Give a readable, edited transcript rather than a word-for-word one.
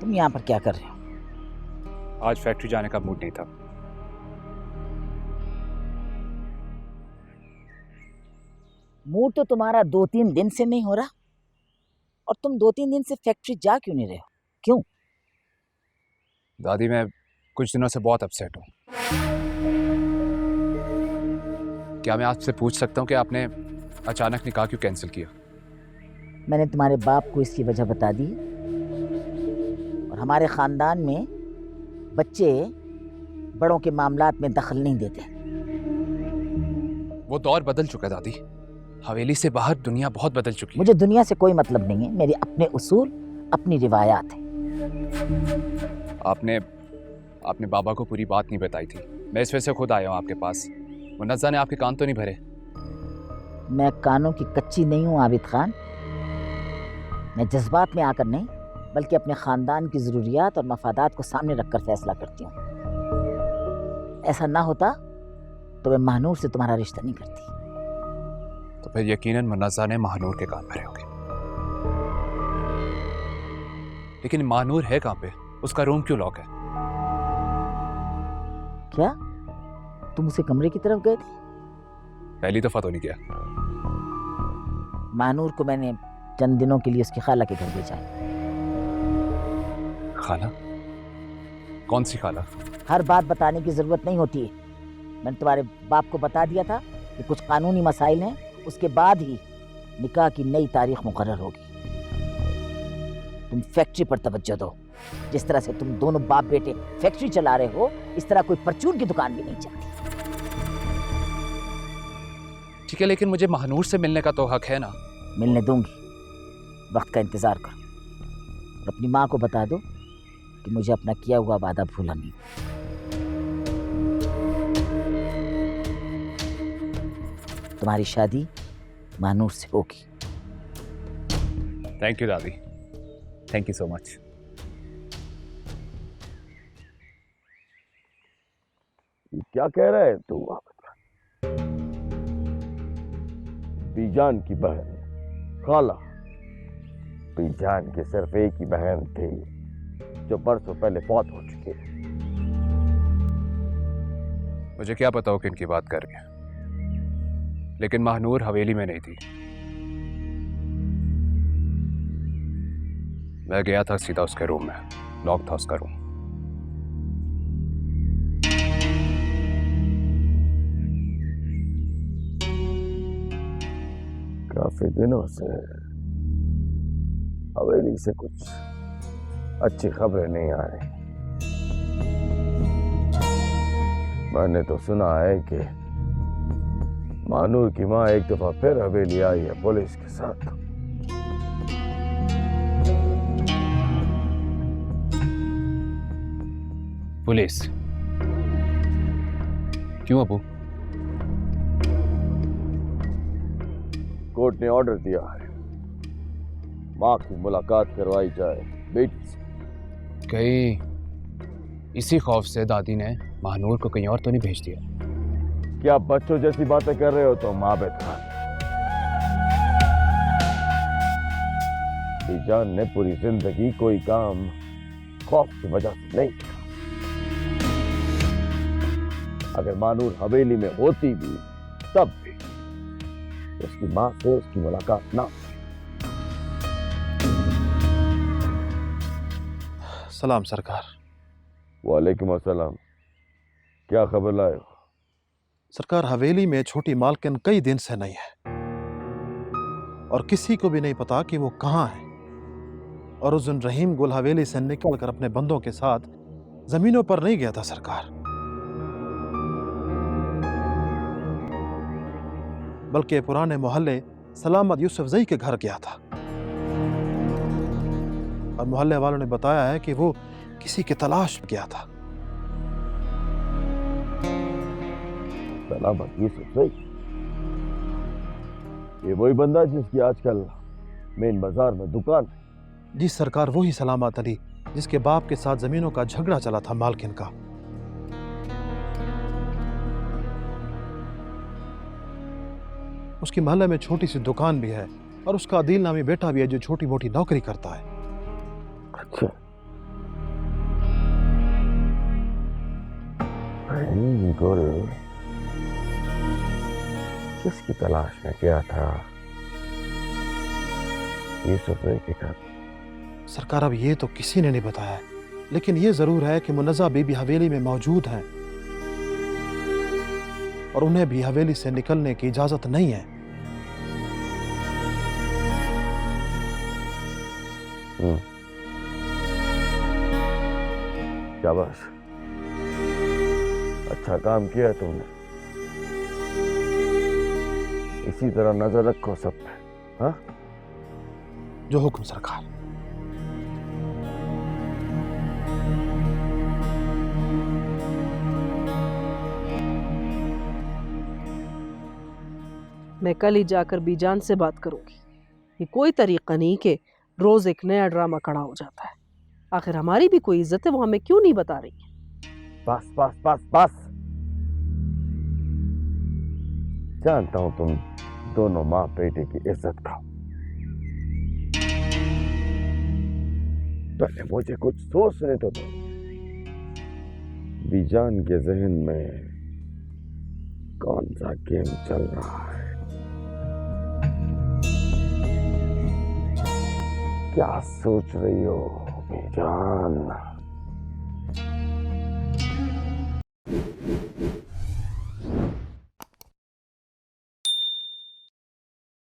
तुम यहाँ पर क्या कर रहे हो? आज फैक्ट्री जाने का मूड नहीं था। मूड तो तुम्हारा 2-3 दिन से नहीं हो रहा, और तुम 2-3 दिन से फैक्ट्री जा क्यों नहीं रहे हो? क्यों? दादी, मैं कुछ दिनों से बहुत अपसेट हूँ। क्या मैं आपसे पूछ सकता हूँ कि आपने अचानक निकाह क्यों कैंसिल किया? मैंने तुम्हारे बाप को इसकी वजह बता दी, और हमारे खानदान में बच्चे बड़ों के मामलात में दखल नहीं देते। वो दौर बदल चुका है दादी। हवेली से बाहर दुनिया बहुत बदल चुकी है। मुझे दुनिया से कोई मतलब नहीं है, मेरे अपने उसूल, अपनी रिवायात है। आपने बाबा को पूरी बात नहीं बताई थी। मैं इस वजह से खुद आया हूँ आपके पास। मुन्नज़्ज़ा ने आपके कान तो नहीं भरे? मैं कानों की कच्ची नहीं हूँ आबिद खान। मैं जज्बात में आकर नहीं, बल्कि अपने खानदान की ज़रूरियात और मफादात को सामने रखकर फैसला करती हूँ। ऐसा ना होता तो मैं महानूर से तुम्हारा रिश्ता नहीं करती। तो फिर यकीनन मुन्नज़्ज़ा ने महानूर के कान भरे होंगे। लेकिन महानूर है कहाँ पे? उसका रूम क्यों लॉक है? क्या तुम उसे कमरे की तरफ गए थे? पहली दफा तो नहीं किया। महानूर को मैंने चंद दिनों के लिए उसकी खाला के घर भेजा है। खाला? कौन सी खाला? हर बात बताने की जरूरत नहीं होती है। मैंने तुम्हारे बाप को बता दिया था कि कुछ कानूनी मसाइल हैं, उसके बाद ही निकाह की नई तारीख मुकर्रर होगी। तुम फैक्ट्री पर तवज्जो दो। जिस तरह से तुम दोनों बाप बेटे फैक्ट्री चला रहे हो, इस तरह कोई परचून की दुकान भी नहीं चलती। ठीक है, लेकिन मुझे महानूर से मिलने का तो हक है ना? मिलने दूंगी, वक्त का इंतजार करो। और अपनी माँ को बता दो कि मुझे अपना किया हुआ वादा भूला नहीं। तुम्हारी शादी महानूर से होगी। थैंक यू दादी, थैंक यू सो मच। क्या कह रहा है तू? बीजान की बहन खाला। बीजान की सिर्फ एक ही बहन थी जो बरसों पहले फौत हो चुकी है। मुझे क्या पता हो कि इनकी बात कर रही है, लेकिन महानूर हवेली में नहीं थी। मैं गया था सीधा उसके रूम में, लॉक था उसका रूम। काफी दिनों से हवेली से कुछ अच्छी खबरें नहीं आ रही। मैंने तो सुना है कि महानूर की माँ एक दफा फिर हवेली आई है पुलिस के साथ। पुलिस? क्यों अबू? कोर्ट ने ऑर्डर दिया है माँ की मुलाकात करवाई जाए बेटी से। कहीं इसी खौफ से दादी ने महानूर को कहीं और तो नहीं भेज दिया? क्या बच्चों जैसी बातें कर रहे हो तुम आबिद खान? बीजान ने पूरी जिंदगी कोई काम खौफ की वजह से नहीं किया। अगर महानूर हवेली में होती भी तब भी उसकी मां से उसकी मुलाकात ना। सलाम सरकार। वालेकुम अस्सलाम। क्या खबर लाए हो? सरकार, हवेली में छोटी मालकिन कई दिन से नहीं है और किसी को भी नहीं पता कि वो कहाँ है। और उस दिन रहीम गुल हवेली से निकलकर अपने बंदों के साथ जमीनों पर नहीं गया था सरकार, बल्कि पुराने मोहल्ले सलामत यूसुफजई के घर गया था। और मोहल्ले वालों ने बताया है कि वो किसी की तलाश में गया था। सलामत यूसुफजई? ये वही बंदा जिसकी आजकल मेन बाजार में दुकान है? जी सरकार, वही सलामत अली जिसके बाप के साथ जमीनों का झगड़ा चला था मालकिन का। उसकी मोहल्ले में छोटी सी दुकान भी है और उसका अदील नामी बेटा भी है जो छोटी मोटी नौकरी करता है। अच्छा, रहीम गुल किसकी तलाश में गया था यूसुफ के घर? सरकार अब ये तो किसी ने नहीं बताया है, लेकिन ये जरूर है कि मुन्नज़ा बीबी हवेली में मौजूद हैं और उन्हें भी हवेली से निकलने की इजाजत नहीं है। शाबाश, अच्छा काम किया तुमने। इसी तरह नजर रखो सब पे। हाँ, जो हुक्म सरकार। मैं कल ही जाकर बीजान से बात करूंगी। ये कोई तरीका नहीं कि रोज एक नया ड्रामा खड़ा हो जाता है। आखिर हमारी भी कोई इज्जत है, वो हमें क्यों नहीं बता रही है? बस बस बस बस, जानता हूं तुम दोनों माँ बेटे की इज्जत खाओ। पहले मुझे कुछ सोचने तो दो। बीजान के जहन में कौन सा गेम चल रहा है? क्या सोच रही हो बीजान?